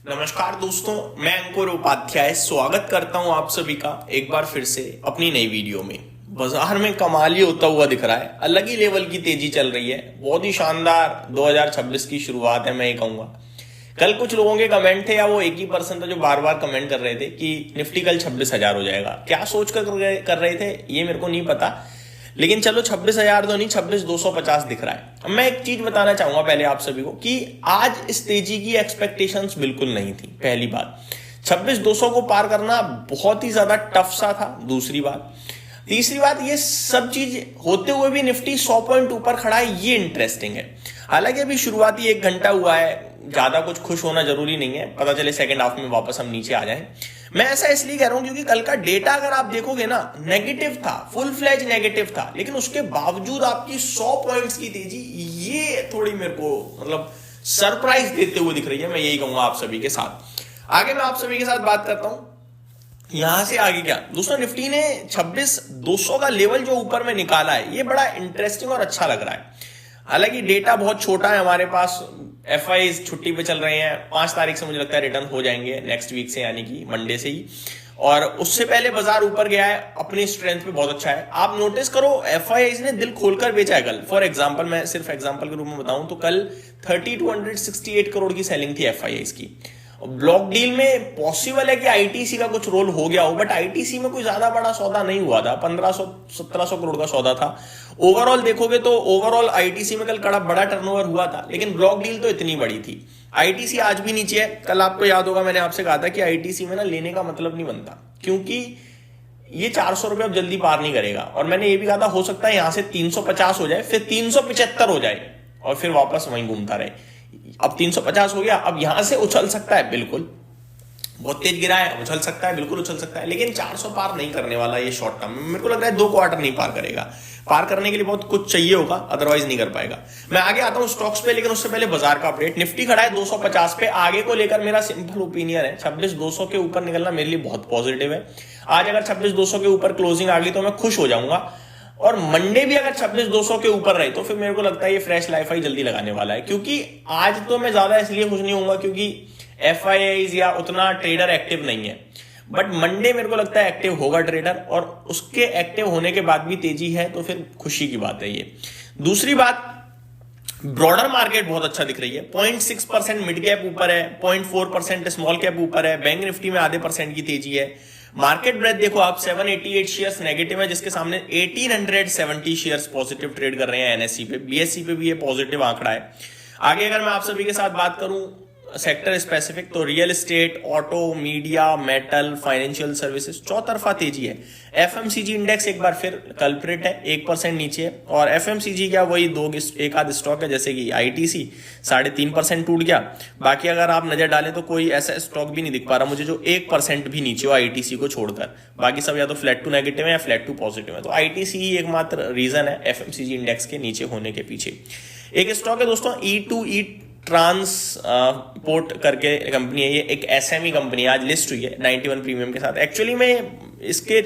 नमस्कार दोस्तों, मैं अंकुर उपाध्याय स्वागत करता हूं आप सभी का एक बार फिर से अपनी नई वीडियो में। बाजार में कमाल ही होता हुआ दिख रहा है, अलग ही लेवल की तेजी चल रही है। बहुत ही शानदार 2026 की शुरुआत है, मैं ये कहूंगा। कल कुछ लोगों के कमेंट थे या वो एक ही पर्सन था जो बार बार कमेंट कर रहे थे कि निफ्टी कल 26,000 हो जाएगा। क्या सोच कर रहे थे ये मेरे को नहीं पता, लेकिन चलो 26,000 तो नहीं, 26,250 दिख रहा है। अब मैं एक चीज बताना चाहूंगा पहले आप सभी को कि आज इस तेजी की एक्सपेक्टेशंस बिल्कुल नहीं थी। पहली बात, 26,200 को पार करना बहुत ही ज्यादा टफ सा था। दूसरी बात, तीसरी बात, ये सब चीज होते हुए भी निफ्टी 100 पॉइंट ऊपर खड़ा है, ये इंटरेस्टिंग है। हालांकि अभी शुरुआती 1 घंटा हुआ है, ज्यादा कुछ खुश होना जरूरी नहीं है, पता चले सेकंड हाफ में वापस हम नीचे आ जाएं। मैं ऐसा इसलिए कह रहा हूं क्योंकि कल का डेटा अगर आप देखोगे ना, नेगेटिव था, फुल फ्लैज नेगेटिव था, लेकिन उसके बावजूद आपकी 100 पॉइंट्स की तेजी, ये थोड़ी मेरे को मतलब सरप्राइज देते हुए दिख रही है। मैं यही कहूंगा आप सभी के साथ। आगे मैं आप सभी के साथ बात करता हूं यहां से आगे क्या। दोस्तों, निफ्टी ने 26,200 का लेवल जो ऊपर में निकाला है, ये बड़ा इंटरेस्टिंग और अच्छा लग रहा है। हालांकि डेटा बहुत छोटा है हमारे पास, एफआई छुट्टी पे चल रहे हैं। 5 तारीख से मुझे लगता है रिटर्न हो जाएंगे, नेक्स्ट वीक से, यानी कि मंडे से ही। और उससे पहले बाजार ऊपर गया है, अपनी स्ट्रेंथ पे बहुत अच्छा है। आप नोटिस करो, एफआईआईज ने दिल खोलकर बेचा है कल। फॉर एग्जांपल, मैं सिर्फ एग्जांपल के रूप में बताऊं तो कल 3268 करोड़ की सेलिंग थी एफआईआईज की। ब्लॉक डील में पॉसिबल है कि आईटीसी का कुछ रोल हो गया हो, बट आईटीसी में कोई ज्यादा बड़ा सौदा नहीं हुआ था। 1500-1700 करोड़ का सौदा था। ओवरऑल देखोगे तो ओवरऑल आईटीसी में कल बड़ा टर्नओवर हुआ था, लेकिन ब्लॉक डील तो इतनी बड़ी थी। आईटीसी आज भी नीचे है। कल आपको याद होगा मैंने आपसे कहा था कि आईटीसी में ना लेने का मतलब नहीं बनता, क्योंकि ये 400 रुपए अब जल्दी पार नहीं करेगा। और मैंने ये भी कहा था, हो सकता है यहां से 350 हो जाए, फिर 375 हो जाए और फिर वापस वहीं घूमता रहे। अब 350 हो गया, अब यहां से उछल सकता है, बिल्कुल बहुत तेज गिरा है, उछल सकता है, बिल्कुल उछल सकता है, लेकिन 400 पार नहीं करने वाला ये शॉर्ट टर्म में। मेरे को लग रहा है 2 क्वार्टर नहीं पार करेगा। पार करने के लिए बहुत कुछ चाहिए होगा, अदरवाइज नहीं कर पाएगा। मैं आगे आता हूं स्टॉक्स पे, लेकिन उससे पहले बाजार का अपडेट। निफ्टी खड़ा है 250 पे। आगे को लेकर मेरा सिंपल ओपिनियन है, 26,200 के ऊपर निकलना मेरे लिए बहुत पॉजिटिव है। आज अगर 26,200 के ऊपर क्लोजिंग आ गई तो मैं खुश हो जाऊंगा। और मंडे भी अगर 26,200 के ऊपर रहे तो फिर मेरे को लगता है ये फ्रेश लाइफ आई जल्दी लगाने वाला है। क्योंकि आज तो मैं ज्यादा इसलिए खुश नहीं होऊंगा क्योंकि एफआईआईज या उतना ट्रेडर एक्टिव नहीं है, बट मंडे मेरे को लगता है एक्टिव होगा ट्रेडर, और उसके एक्टिव होने के बाद भी तेजी है तो फिर खुशी की बात है ये। दूसरी बात, ब्रॉडर मार्केट बहुत अच्छा दिख रही है। 0.6% मिड कैप ऊपर है, 0.4% स्मॉल कैप ऊपर है। बैंक निफ्टी में आधे % की तेजी है। मार्केट ब्रेथ देखो आप, 788 शेयर्स नेगेटिव है, जिसके सामने 1870 शेयर्स पॉजिटिव ट्रेड कर रहे हैं एनएससी पे। बीएससी पे भी ये पॉजिटिव आंकड़ा है। आगे अगर मैं आप सभी के साथ बात करूं सेक्टर स्पेसिफिक, तो real estate, auto, media, metal, financial services, चौतरफा तेजी है। एफएमसीजी इंडेक्स एक बार फिर कल्प्रिट है, 1% नीचे है। और एफएमसीजी क्या, वही एक आध स्टॉक है, जैसे कि आईटीसी 3.5% टूट गया। बाकी अगर आप नजर डालें तो कोई ऐसा स्टॉक भी नहीं दिख पा रहा मुझे जो 1% भी नीचे हो आईटीसी को छोड़कर। बाकी सब या तो फ्लैट टू नेगेटिव है या फ्लैट टू पॉजिटिव है। तो आईटीसी ही एकमात्र रीजन है एफएमसीजी इंडेक्स के नीचे होने के पीछे। एक स्टॉक है दोस्तों, E2E ट्रांसपोर्ट करके कंपनी है। ये एक एसएमई कंपनी है, आज लिस्ट हुई है 91 प्रीमियम के साथ। एक्चुअली में इसके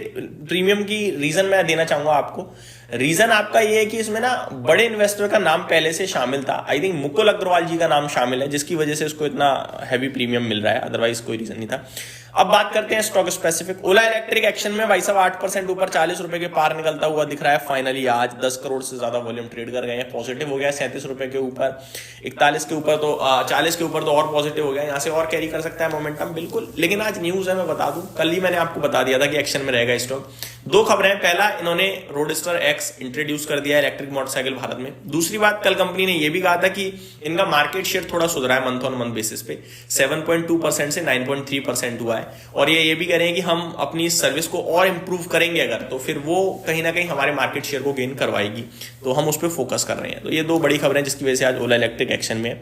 प्रीमियम की रीजन मैं देना चाहूंगा आपको। रीजन आपका ये है कि इसमें ना बड़े इन्वेस्टर का नाम पहले से शामिल था। आई थिंक मुकुल अग्रवाल जी का नाम शामिल है, जिसकी वजह से इसको इतना हैवी प्रीमियम मिल रहा है, अदरवाइज कोई रीजन नहीं था। अब बात करते हैं स्टॉक स्पेसिफिक। ओला इलेक्ट्रिक एक्शन में भाई साहब 8% ऊपर 40 रुपए के पार निकलता हुआ दिख रहा है। फाइनली आज 10 करोड़ से ज्यादा वॉल्यूम ट्रेड कर गए हैं, पॉजिटिव हो गया 37 रुपए के ऊपर, 41 के ऊपर तो 40 के ऊपर तो और पॉजिटिव हो गया। यहां से और कैरी कर सकता है मोमेंटम, बिल्कुल। लेकिन आज न्यूज है, मैं बता दूं, कल ही मैंने आपको बता दिया था कि एक्शन में रहेगा स्टॉक। 2 खबरें, पहला, इन्होंने रोडस्टर एक्स इंट्रोड्यूस कर दिया इलेक्ट्रिक मोटरसाइकिल भारत में। दूसरी बात, कल कंपनी ने यह भी कहा था कि इनका मार्केट शेयर थोड़ा सुधरा है मंथ ऑन मंथ बेसिस पे, 7.2% से 9.3% हुआ है। और ये भी कह रहे हैं कि हम अपनी सर्विस को और इंप्रूव करेंगे अगर, तो फिर वो कहीं ना कहीं हमारे मार्केट शेयर को गेन करवाएगी, तो हम उस पर फोकस कर रहे हैं। तो ये 2 बड़ी खबरें जिसकी वजह से आज ओला इलेक्ट्रिक एक्शन में है।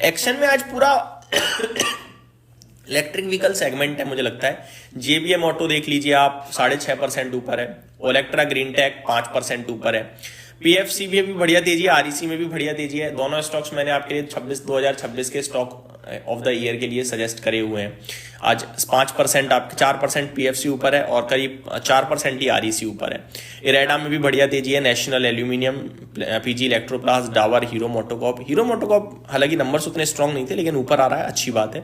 एक्शन में आज पूरा इलेक्ट्रिक व्हीकल सेगमेंट है, मुझे लगता है। जेबीएम ऑटो देख लीजिए आप, 6.5% ऊपर है। ओलेक्ट्रा ग्रीन टेक 5% ऊपर है। पीएफसी भी अभी बढ़िया तेजी है, आरईसी में भी बढ़िया तेजी है। दोनों स्टॉक्स मैंने आपके लिए 2026 के स्टॉक ऑफ द ईयर के लिए सजेस्ट करे हुए हैं। आज 5% आपके 4% पीएफसी ऊपर है और करीब 4% ही आरईसी ऊपर है। इरेडा में भी बढ़िया तेजी है, नेशनल एल्यूमिनियम, पीजी इलेक्ट्रोप्लास्ट, डावर, हीरो मोटोकॉप हालांकि नंबर्स उतने स्ट्रांग नहीं थे लेकिन ऊपर आ रहा है, अच्छी बात है।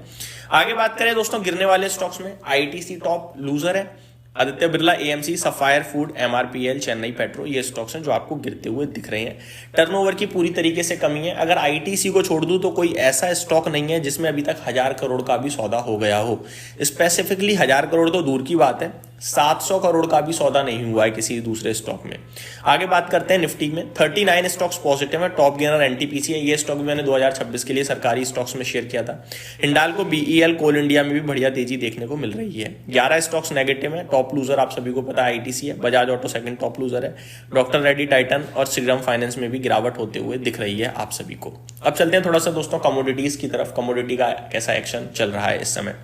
आगे बात करें दोस्तों गिरने वाले स्टॉक्स में, आईटीसी टॉप लूजर है, Aditya Birla, AMC, sapphire food, MRPL, Chennai petro, ये स्टॉक्स हैं जो आपको गिरते हुए दिख रहे हैं। टर्नओवर की पूरी तरीके से कमी है। अगर आईटीसी को छोड़ दूं तो कोई ऐसा स्टॉक नहीं है जिसमें अभी तक 1000 करोड़ का भी सौदा हो गया हो। स्पेसिफिकली 1000 करोड़ तो दूर की बात है, 700 करोड़ का भी सौदा नहीं हुआ है किसी दूसरे स्टॉक में। आगे बात करते हैं निफ्टी में, 39 स्टॉक्स पॉजिटिव है। टॉप गेनर एनटीपीसी है, ये स्टॉक भी मैंने 2026 के लिए सरकारी स्टॉक्स में शेयर किया था। हिंडाल्को, बीईएल, कोल इंडिया में भी बढ़िया तेजी देखने को मिल रही है। 11 स्टॉक्स नेगेटिव है। टॉप लूजर आप सभी को पता है आईटीसी है, Bajaj auto second top loser है, डॉक्टर रेड्डी, टाइटन और श्रीराम फाइनेंस में भी गिरावट होते हुए दिख रही है आप सभी को। अब चलते हैं थोड़ा सा दोस्तों कमोडिटीज की तरफ, कमोडिटी का कैसा एक्शन चल रहा है इस समय।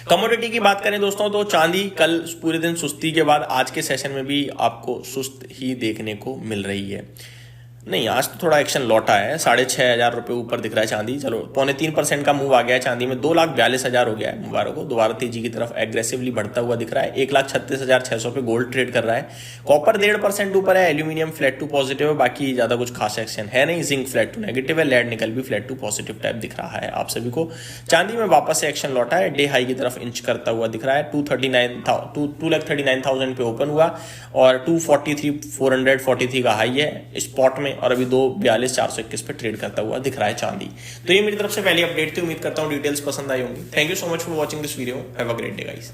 कमोडिटी की बात करें दोस्तों तो चांदी कल पूरे दिन सुस्ती के बाद आज के सेशन में भी आपको सुस्त ही देखने को मिल रही है। नहीं, आज तो थोड़ा एक्शन लौटा है, 6500 रुपये ऊपर दिख रहा है चांदी। चलो 3.25% का मूव आ गया है चांदी में, 2,42,000 हो गया है। मुबारक हो, दोबारा तेजी की तरफ एग्रेसिवली बढ़ता हुआ दिख रहा है। 1,36,600 पे गोल्ड ट्रेड कर रहा है। कॉपर 1.5% ऊपर है, एल्यूमिनियम फ्लैट टू पॉजिटिव है, बाकी ज्यादा कुछ खास एक्शन है नहीं। जिंक फ्लैट टू नेगेटिव है, लेड निकल भी फ्लैट टू पॉजिटिव टाइप दिख रहा है आप सभी को। चांदी में वापस से एक्शन लौटा है, डे हाई की तरफ इंच करता हुआ दिख रहा है। 2,39,000 पे ओपन हुआ और 243,443 का हाई है स्पॉट में, और अभी 2,42,421 पे ट्रेड करता हुआ दिख रहा है चांदी। तो ये मेरी तरफ से पहली अपडेट थी, उम्मीद करता हूँ डिटेल्स पसंद आई होंगी। Thank you so much for watching this video, have a great day guys.